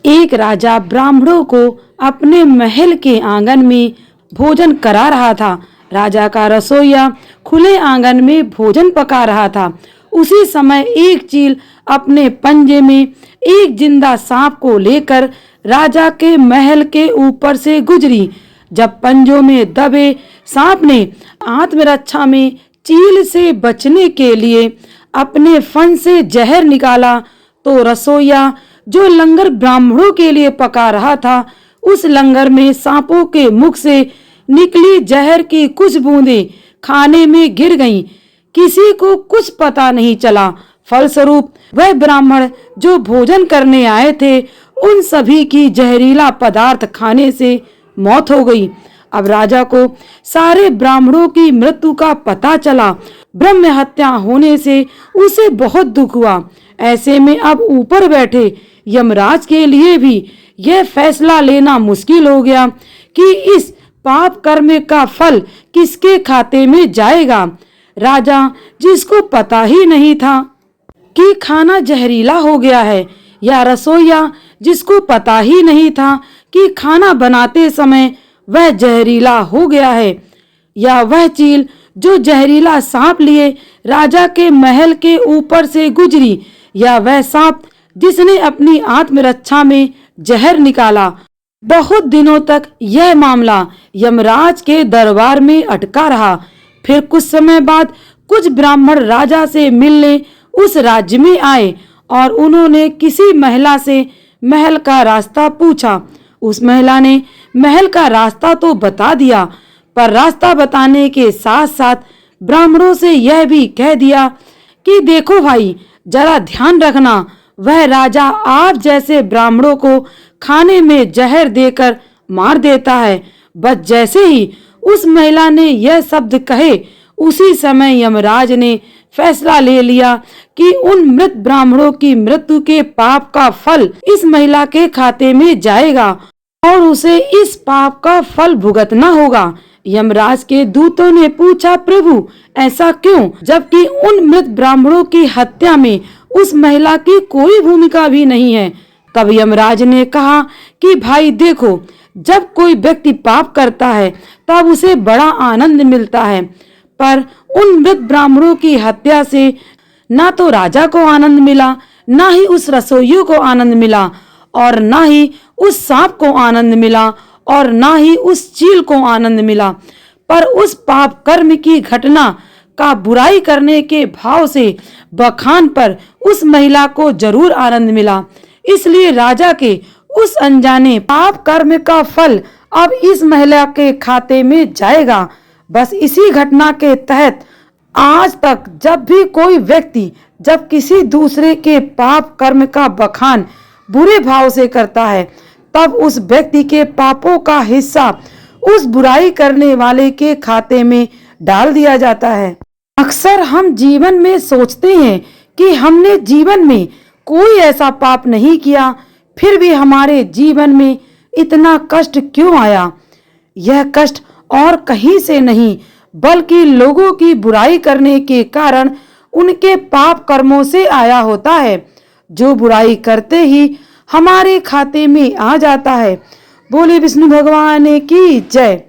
एक राजा ब्राह्मणों को अपने महल के आंगन में भोजन करा रहा था। राजा का रसोइया खुले आंगन में भोजन पका रहा था। उसी समय एक चील अपने पंजे में एक जिंदा सांप को लेकर राजा के महल के ऊपर से गुजरी। जब पंजों में दबे सांप ने आत्मरक्षा में चील से बचने के लिए अपने फन से जहर निकाला तो रसोइया जो लंगर ब्राह्मणों के लिए पका रहा था, उस लंगर में सांपों के मुख से निकली जहर की कुछ बूंदें खाने में गिर गईं। किसी को कुछ पता नहीं चला। फलस्वरूप वह ब्राह्मण जो भोजन करने आए थे, उन सभी की जहरीला पदार्थ खाने से मौत हो गई। अब राजा को सारे ब्राह्मणों की मृत्यु का पता चला। ब्रह्म हत्या होने से उसे बहुत दुख हुआ। ऐसे में अब ऊपर बैठे यमराज के लिए भी यह फैसला लेना मुश्किल हो गया कि इस पाप कर्म का फल किसके खाते में जाएगा। राजा, जिसको पता ही नहीं था कि खाना जहरीला हो गया है, या रसोइया जिसको पता ही नहीं था कि खाना बनाते समय वह जहरीला हो गया है, या वह चील जो जहरीला सांप लिए राजा के महल के ऊपर से गुजरी, या वह सांप जिसने अपनी आत्मरक्षा में जहर निकाला। बहुत दिनों तक यह मामला यमराज के दरबार में अटका रहा। फिर कुछ समय बाद कुछ ब्राह्मण राजा से मिलने उस राज्य में आए और उन्होंने किसी महिला से महल का रास्ता पूछा। उस महिला ने महल का रास्ता तो बता दिया, पर रास्ता बताने के साथ साथ ब्राह्मणों से यह भी कह दिया कि देखो भाई, जरा ध्यान रखना, वह राजा आप जैसे ब्राह्मणों को खाने में जहर देकर मार देता है। बस जैसे ही उस महिला ने यह शब्द कहे, उसी समय यमराज ने फैसला ले लिया कि उन मृत ब्राह्मणों की मृत्यु के पाप का फल इस महिला के खाते में जाएगा और उसे इस पाप का फल भुगतना होगा। यमराज के दूतों ने पूछा, प्रभु ऐसा क्यों, जबकि उन मृत ब्राह्मणों की हत्या में उस महिला की कोई भूमिका भी नहीं है। तब यमराज ने कहा कि भाई देखो, जब कोई व्यक्ति पाप करता है तब उसे बड़ा आनंद मिलता है, पर उन मृत ब्राह्मणों की हत्या से ना तो राजा को आनंद मिला, ना ही उस रसोइयों को आनंद मिला, और ना ही उस सांप को आनंद मिला, और ना ही उस चील को आनंद मिला, पर उस पाप कर्म की घटना का बुराई करने के भाव से बखान पर उस महिला को जरूर आनंद मिला। इसलिए राजा के उस अनजाने पाप कर्म का फल अब इस महिला के खाते में जाएगा। बस इसी घटना के तहत आज तक जब भी कोई व्यक्ति जब किसी दूसरे के पाप कर्म का बखान बुरे भाव से करता है, तब उस व्यक्ति के पापों का हिस्सा उस बुराई करने वाले के खाते में डाल दिया जाता है। अक्सर हम जीवन में सोचते हैं कि हमने जीवन में कोई ऐसा पाप नहीं किया, फिर भी हमारे जीवन में इतना कष्ट क्यों आया। यह कष्ट और कहीं से नहीं, बल्कि लोगों की बुराई करने के कारण उनके पाप कर्मों से आया होता है, जो बुराई करते ही हमारे खाते में आ जाता है। बोले विष्णु भगवान की जय।